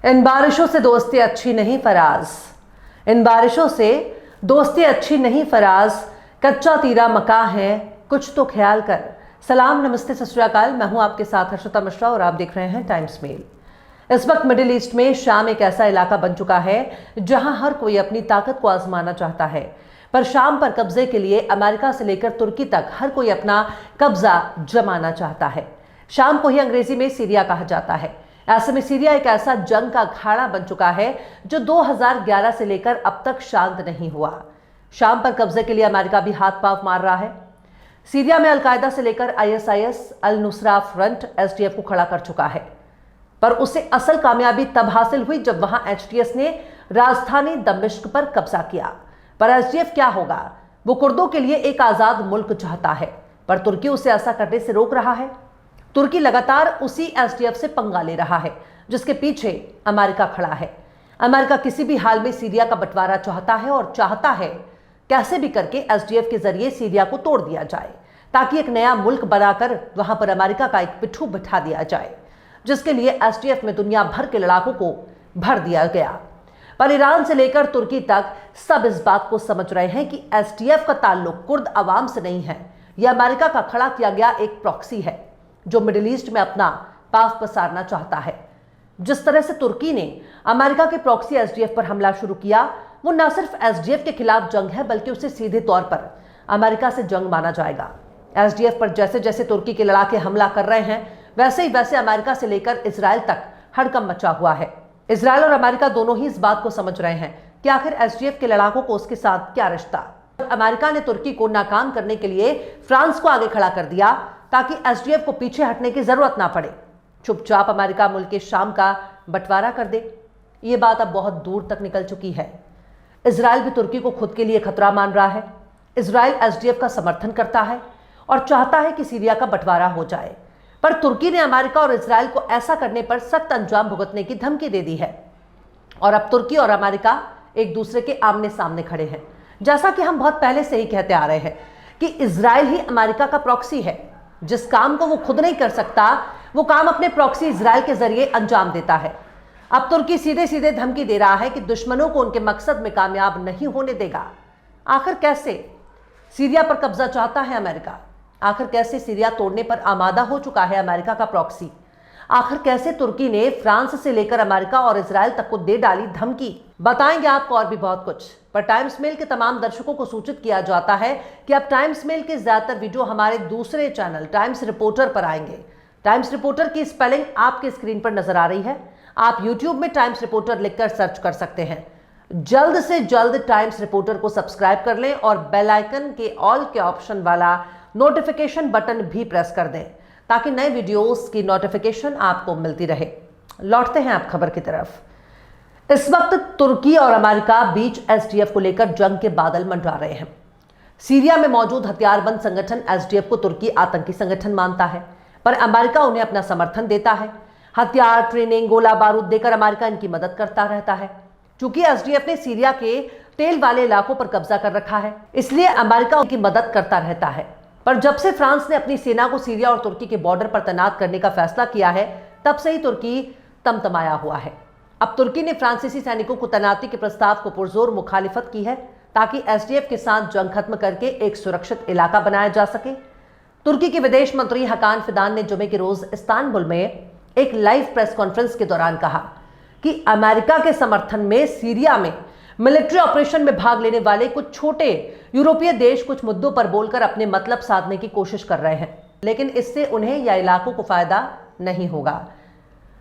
इन बारिशों से दोस्ती अच्छी नहीं फराज, इन बारिशों से दोस्ती अच्छी नहीं फराज, कच्चा तीरा मका है कुछ तो ख्याल कर। सलाम, नमस्ते, सत श्री अकाल। मैं हूं आपके साथ हर्षिता मिश्रा और आप देख रहे हैं टाइम्स मेल। इस वक्त मिडिल ईस्ट में शाम एक ऐसा इलाका बन चुका है जहां हर कोई अपनी ताकत को आजमाना चाहता है, पर शाम पर कब्जे के लिए अमेरिका से लेकर तुर्की तक हर कोई अपना कब्जा जमाना चाहता है। शाम को ही अंग्रेजी में सीरिया कहा जाता है। ऐसे में सीरिया एक ऐसा जंग का अखाड़ा बन चुका है जो 2011 से लेकर अब तक शांत नहीं हुआ। शाम पर कब्जे के लिए अमेरिका भी हाथ पांव मार रहा है। सीरिया में अलकायदा से लेकर ISIS, अल नुसरा फ्रंट SDF को खड़ा कर चुका है, पर उसे असल कामयाबी तब हासिल हुई जब वहां HTS ने राजधानी दमिश्क पर कब्जा किया। पर SDF क्या होगा? वो कुर्दों के लिए एक आजाद मुल्क चाहता है, पर तुर्की उसे ऐसा करने से रोक रहा है। तुर्की लगातार उसी SDF से पंगा ले रहा है जिसके पीछे अमेरिका खड़ा है। अमेरिका किसी भी हाल में सीरिया का बंटवारा चाहता है और चाहता है कैसे भी करके SDF के जरिए सीरिया को तोड़ दिया जाए, ताकि एक नया मुल्क बनाकर वहां पर अमेरिका का एक पिट्ठू बिठा दिया जाए, जिसके लिए SDF में दुनिया भर के लड़ाकों को भर दिया गया। पर ईरान से लेकर तुर्की तक सब इस बात को समझ रहे हैं कि SDF का ताल्लुक कुर्द अवाम से नहीं है। यह अमेरिका का खड़ा किया गया एक प्रॉक्सी है जो मिडिल ईस्ट में अपना पांव पसारना चाहता है। जिस तरह से तुर्की ने अमेरिका के प्रॉक्सी SDF पर हमला शुरू किया, वो न सिर्फ SDF के खिलाफ जंग है बल्कि उसे सीधे तौर पर अमेरिका से जंग माना जाएगा। SDF पर जैसे जैसे तुर्की के लड़ाके हमला कर रहे हैं, वैसे ही वैसे अमेरिका से लेकर इजराइल तक हड़कंप मचा हुआ है। इजराइल और अमेरिका दोनों ही इस बात को समझ रहे हैं कि आखिर SDF के लड़ाकों को उसके साथ क्या रिश्ता। अमेरिका ने तुर्की को नाकाम करने के लिए फ्रांस को आगे खड़ा कर दिया ताकि SDF को पीछे हटने की जरूरत ना पड़े। चुपचाप अमेरिका मुल्क के शाम का बंटवारा कर दे। ये बात अब बहुत दूर तक निकल चुकी है। इजराइल भी तुर्की को खुद के लिए खतरा मान रहा है। इजराइल SDF का समर्थन करता है और चाहता है कि सीरिया का बंटवारा हो जाए, पर तुर्की ने अमेरिका और इजराइल को ऐसा करने पर सख्त अंजाम भुगतने की धमकी दे दी है। और अब तुर्की और अमेरिका एक दूसरे के आमने सामने खड़े हैं। जैसा कि हम बहुत पहले से ही कहते आ रहे हैं कि इजराइल ही अमेरिका का प्रॉक्सी है। जिस काम को वो खुद नहीं कर सकता, वो काम अपने प्रॉक्सी इजराइल के जरिए अंजाम देता है। अब तुर्की सीधे सीधे धमकी दे रहा है कि दुश्मनों को उनके मकसद में कामयाब नहीं होने देगा। आखिर कैसे सीरिया पर कब्जा चाहता है अमेरिका? आखिर कैसे सीरिया तोड़ने पर आमादा हो चुका है अमेरिका का प्रॉक्सी? आखिर कैसे तुर्की ने फ्रांस से लेकर अमेरिका और इजराइल तक को दे डाली धमकी? बताएंगे आपको और भी बहुत कुछ। पर टाइम्स मेल के तमाम दर्शकों को सूचित किया जाता है कि अब टाइम्स मेल के ज्यादातर वीडियो हमारे दूसरे चैनल टाइम्स रिपोर्टर पर आएंगे। टाइम्स रिपोर्टर की स्पेलिंग आपके स्क्रीन पर नजर आ रही है। आप यूट्यूब में टाइम्स रिपोर्टर लिखकर सर्च कर सकते हैं। जल्द से जल्द टाइम्स रिपोर्टर को सब्सक्राइब कर लें और बेल आइकन के ऑल के ऑप्शन वाला नोटिफिकेशन बटन भी प्रेस कर दें, ताकि नए वीडियोस की नोटिफिकेशन आपको मिलती रहे। लौटते हैं आप खबर की तरफ। इस वक्त तुर्की और अमेरिका बीच SDF को लेकर जंग के बादल मंडरा रहे हैं। सीरिया में मौजूद हथियारबंद संगठन SDF को तुर्की आतंकी संगठन मानता है, पर अमेरिका उन्हें अपना समर्थन देता है। हथियार, ट्रेनिंग, गोला बारूद देकर अमेरिका इनकी मदद करता रहता है। चूंकि SDF ने सीरिया के तेल वाले इलाकों पर कब्जा कर रखा है, इसलिए अमेरिका उनकी मदद करता रहता है। पर जब से फ्रांस ने अपनी सेना को सीरिया और तुर्की के बॉर्डर पर तैनात करने का फैसला किया है, तब से ही तुर्की तमतमाया हुआ है। अब तुर्की ने फ्रांसीसी सैनिकों को तैनाती के प्रस्ताव को पुरजोर मुखालिफत की है, ताकि SDF के साथ जंग खत्म करके एक सुरक्षित इलाका बनाया जा सके। तुर्की के विदेश मंत्री हकान फिदान ने जुमे के रोज इस्तांबुल में एक लाइव प्रेस कॉन्फ्रेंस के दौरान कहा कि अमेरिका के समर्थन में सीरिया में मिलिट्री ऑपरेशन में भाग लेने वाले कुछ छोटे यूरोपीय देश कुछ मुद्दों पर बोलकर अपने मतलब साधने की कोशिश कर रहे हैं, लेकिन इससे उन्हें या इलाकों को फायदा नहीं होगा।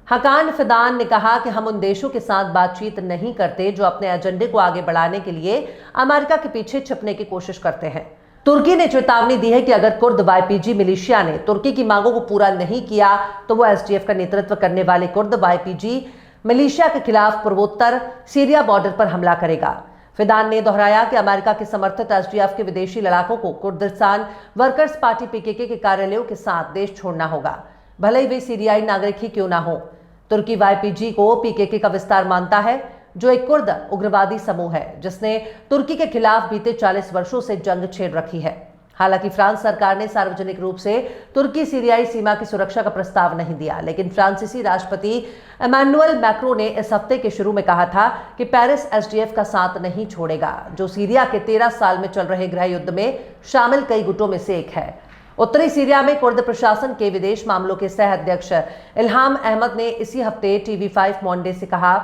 हकान फिदान ने कहा कि हम उन देशों के साथ बातचीत नहीं करते जो अपने एजेंडे को आगे बढ़ाने के लिए अमेरिका के पीछे छिपने की कोशिश करते हैं। तुर्की ने चेतावनी दी है कि अगर कुर्द YPG मिलिशिया ने तुर्की की मांगों को पूरा नहीं किया तो वो SDF का नेतृत्व करने वाले कुर्द YPG मिलिशिया के खिलाफ पूर्वोत्तर सीरिया बॉर्डर पर हमला करेगा। फिदान ने दोहराया कि अमेरिका के समर्थित SDF के विदेशी लड़ाकों को कुर्दिस्तान वर्कर्स पार्टी PKK के कार्यालयों के साथ देश छोड़ना होगा, भले ही वे सीरियाई नागरिक ही क्यों ना हो। तुर्की YPG को PKK का विस्तार मानता है, जो एक कुर्द उग्रवादी समूह है जिसने तुर्की के खिलाफ बीते 40 वर्षों से जंग छेड़ रखी है। हालांकि फ्रांस सरकार ने सार्वजनिक रूप से तुर्की सीरियाई सीमा की सुरक्षा का प्रस्ताव नहीं दिया, लेकिन फ्रांसीसी राष्ट्रपति इमैनुअल मैक्रों ने इस हफ्ते के शुरू में कहा था कि पेरिस एसडीएफ का साथ नहीं छोड़ेगा, जो सीरिया के 13 साल में चल रहे गृह युद्ध में शामिल कई गुटों में से एक है। उत्तरी सीरिया में कुर्द प्रशासन के विदेश मामलों के सह अध्यक्ष इल्हाम अहमद ने इसी हफ्ते TV5 मॉन्डे से कहा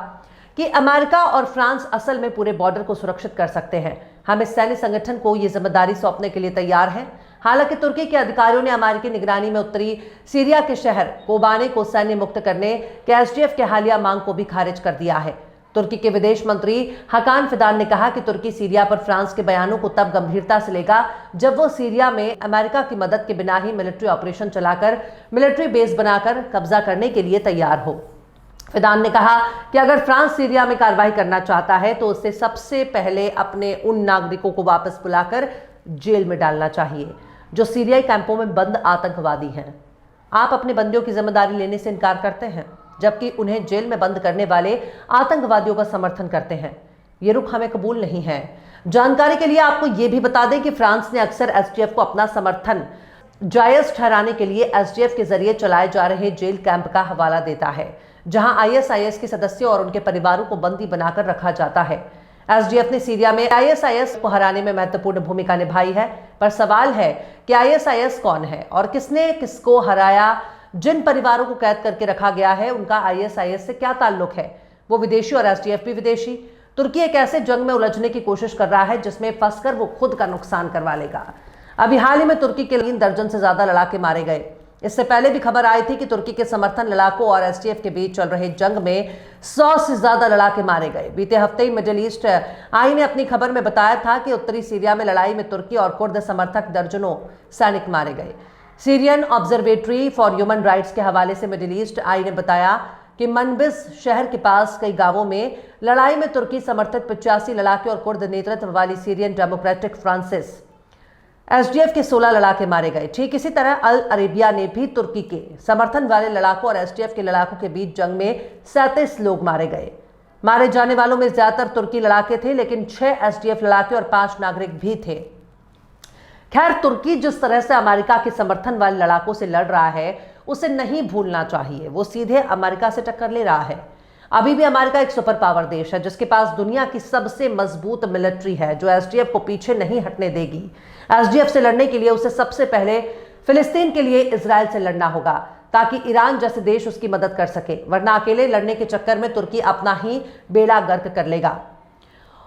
कि अमेरिका और फ्रांस असल में पूरे बॉर्डर को सुरक्षित कर सकते हैं। हम इस सैन्य संगठन को ये जिम्मेदारी सौंपने के लिए तैयार हैं। हालांकि तुर्की के अधिकारियों ने अमेरिकी निगरानी में उत्तरी सीरिया के शहर कोबाने को सैन्य मुक्त करने के एसडीएफ के हालिया मांग को भी खारिज कर दिया है। तुर्की के विदेश मंत्री हकान फिदान ने कहा कि तुर्की सीरिया पर फ्रांस के बयानों को तब गंभीरता से लेगा जब वो सीरिया में अमेरिका की मदद के बिना ही मिलिट्री ऑपरेशन चलाकर मिलिट्री बेस बनाकर कब्जा करने के लिए तैयार हो। फिदान ने कहा कि अगर फ्रांस सीरिया में कार्रवाई करना चाहता है तो उसे सबसे पहले अपने उन नागरिकों को वापस बुलाकर जेल में डालना चाहिए जो सीरियाई कैंपों में बंद आतंकवादी हैं। आप अपने बंदियों की जिम्मेदारी लेने से इनकार करते हैं, जबकि उन्हें जेल में बंद करने वाले आतंकवादियों का समर्थन करते हैं। ये रुख हमें कबूल नहीं है। जानकारी के लिए आपको ये भी बता दें कि फ्रांस ने अक्सर एसडीएफ को अपना समर्थन जायज ठहराने के लिए एसडीएफ के जरिए चलाए जा रहे जेल कैंप का हवाला देता है, जहां आईएसआईएस के सदस्यों और उनके परिवारों को बंदी बनाकर रखा जाता है। एसडीएफ ने सीरिया में आईएसआईएस को हराने में महत्वपूर्ण भूमिका निभाई है, पर सवाल है कि आईएसआईएस कौन है और किसने किसको हराया। जिन परिवारों को कैद करके रखा गया है उनका आईएसआईएस से क्या ताल्लुक है? वो विदेशी और एसडीएफ भी विदेशी। तुर्की एक ऐसे जंग में उलझने की कोशिश कर रहा है जिसमें फंसकर वो खुद का नुकसान करवा लेगा। अभी हाल ही में तुर्की के 3 दर्जन से ज्यादा लड़ाके मारे गए। इससे पहले भी खबर आई थी कि तुर्की के समर्थन लड़ाकों और एसडीएफ के बीच चल रहे जंग में 100 से ज्यादा लड़ाके मारे गए। बीते हफ्ते ही मिडिल ईस्ट आई ने अपनी खबर में बताया था कि उत्तरी सीरिया में लड़ाई में तुर्की और कुर्द समर्थक दर्जनों सैनिक मारे गए। Syrian observatory for human rights के हवाले से मिडिल ईस्ट आई ने बताया कि मनबिस शहर के पास कई गांवों में लड़ाई में तुर्की समर्थित 85 लड़ाके और कुर्द नेतृत्व वाली सीरियन डेमोक्रेटिक फ्रांसिस एसडीएफ के 16 लड़ाके मारे गए। ठीक इसी तरह अल अरेबिया ने भी तुर्की के समर्थन वाले लड़ाकों और एसडीएफ के लड़ाकों के बीच जंग में 37 लोग मारे गए। मारे जाने वालों में ज्यादातर तुर्की लड़ाके थे, लेकिन 6 एसडीएफ लड़ाके और 5 नागरिक भी थे। खैर, तुर्की जिस तरह से अमेरिका के समर्थन वाले लड़ाकों से लड़ रहा है उसे नहीं भूलना चाहिए। वो सीधे अमेरिका से टक्कर ले रहा है। अभी भी अमेरिका एक सुपर पावर देश है जिसके पास दुनिया की सबसे मजबूत मिलिट्री है, जो एसडीएफ को पीछे नहीं हटने देगी। एसडीएफ से लड़ने के लिए उसे सबसे पहले फिलिस्तीन के लिए इजराइल से लड़ना होगा ताकि ईरान जैसे देश उसकी मदद कर सके, वरना अकेले लड़ने के चक्कर में तुर्की अपना ही बेड़ा गर्क कर लेगा।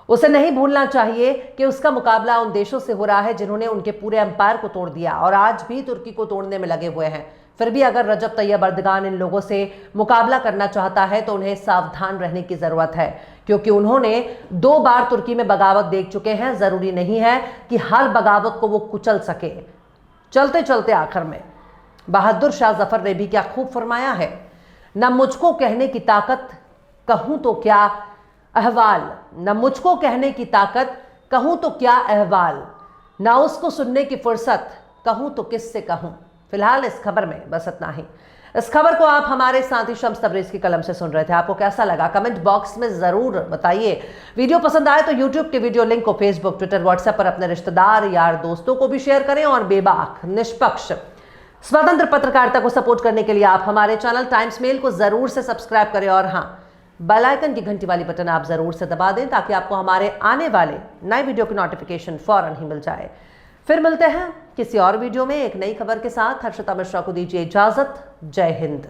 उसे नहीं भूलना चाहिए कि उसका मुकाबला उन देशों से हो रहा है जिन्होंने उनके पूरे एम्पायर को तोड़ दिया और आज भी तुर्की को तोड़ने में लगे हुए हैं। फिर भी अगर रजब तैयब अर्दगान इन लोगों से मुकाबला करना चाहता है तो उन्हें सावधान रहने की जरूरत है, क्योंकि उन्होंने 2 बार तुर्की में बगावत देख चुके हैं। जरूरी नहीं है कि हर बगावत को वो कुचल सके। चलते चलते आखिर में बहादुर शाह जफर ने भी क्या खूब फरमाया है, न मुझको कहने की ताकत कहूं तो क्या अहवाल, न मुझको कहने की ताकत कहूं तो क्या अहवाल, ना उसको सुनने की फुर्सत कहूं तो किससे कहूं। फिलहाल इस खबर में बस इतना ही। इस खबर को आप हमारे साथी शम्स तबरेज़ की कलम से सुन रहे थे। आपको कैसा लगा कमेंट बॉक्स में जरूर बताइए। वीडियो पसंद आए तो यूट्यूब के वीडियो लिंक को फेसबुक, ट्विटर, व्हाट्सएप पर अपने रिश्तेदार, यार, दोस्तों को भी शेयर करें और बेबाक, निष्पक्ष, स्वतंत्र पत्रकारिता को सपोर्ट करने के लिए आप हमारे चैनल टाइम्स मेल को जरूर से सब्सक्राइब करें और हाँ, बेल आइकन की घंटी वाली बटन आप जरूर से दबा दें ताकि आपको हमारे आने वाले नए वीडियो की नोटिफिकेशन फौरन ही मिल जाए। फिर मिलते हैं किसी और वीडियो में एक नई खबर के साथ। हर्षिता मिश्रा को दीजिए इजाजत। जय हिंद।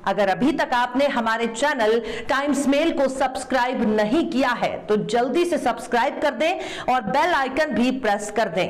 अगर अभी तक आपने हमारे चैनल टाइम्स मेल को सब्सक्राइब नहीं किया है तो जल्दी से सब्सक्राइब कर दें और बेल आइकन भी प्रेस कर दें।